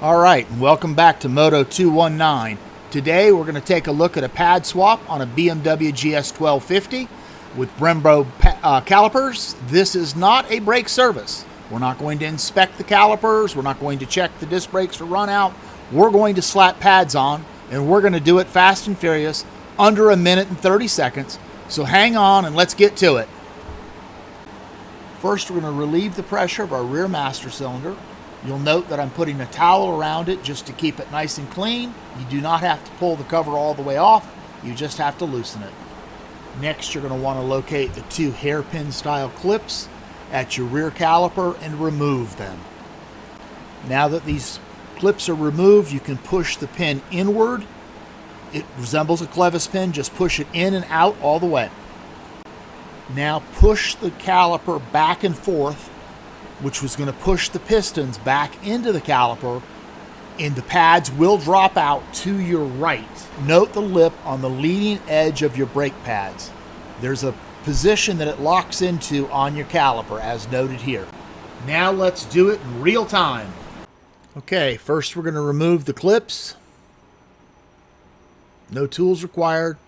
All right, and welcome back to Moto 219. Today we're going to take a look at a pad swap on a BMW GS1250 with Brembo calipers. This is not a brake service. We're not going to inspect the calipers. We're not going to check the disc brakes for run out. We're going to slap pads on, and we're going to do it fast and furious, under 1 minute and 30 seconds. So hang on and let's get to it. First, we're going to relieve the pressure of our rear master cylinder. You'll note that I'm putting a towel around it just to keep it nice and clean. You do not have to pull the cover all the way off. You just have to loosen it. Next, you're going to want to locate the two hairpin style clips at your rear caliper and remove them. Now that these clips are removed, you can push the pin inward. It resembles a clevis pin. Just push it in and out all the way. Now push the caliper back and forth, which was going to push the pistons back into the caliper, and the pads will drop out to your right. Note the lip on the leading edge of your brake pads. There's a position that it locks into on your caliper, as noted here. Now let's do it in real time. Okay, first we're going to remove the clips. No tools required.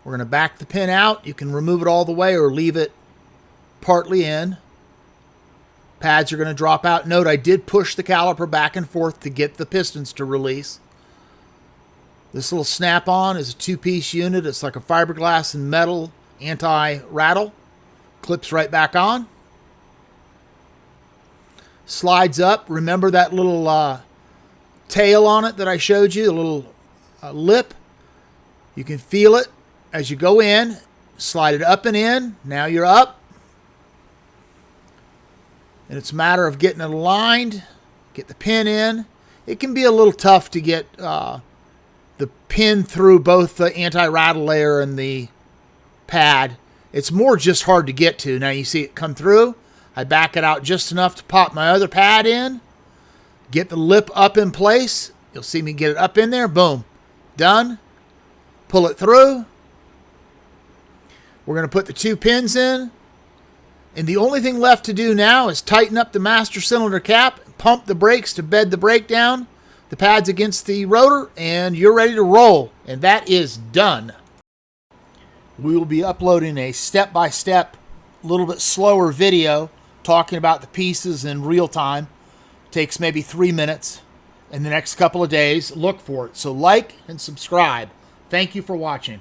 We're going to back the pin out. You can remove it all the way or leave it partly in. Pads are going to drop out. Note I did push the caliper back and forth to get the pistons to release. This little snap-on is a two-piece unit. It's like a fiberglass and metal anti-rattle. Clips right back on. Slides up. Remember that little tail on it that I showed you, the little lip? You can feel it as you go in. Slide it up and in. Now you're up. And it's a matter of getting it aligned, get the pin in. It can be a little tough to get the pin through both the anti-rattle layer and the pad. It's more just hard to get to. Now you see it come through. I back it out just enough to pop my other pad in. Get the lip up in place. You'll see me get it up in there. Boom. Done. Pull it through. We're going to put the two pins in. And the only thing left to do now is tighten up the master cylinder cap, pump the brakes to bed the brake down, the pads against the rotor, and you're ready to roll. And that is done. We will be uploading a step-by-step, a little bit slower video talking about the pieces in real time. Takes maybe 3 minutes in the next couple of days. Look for it. So like and subscribe. Thank you for watching.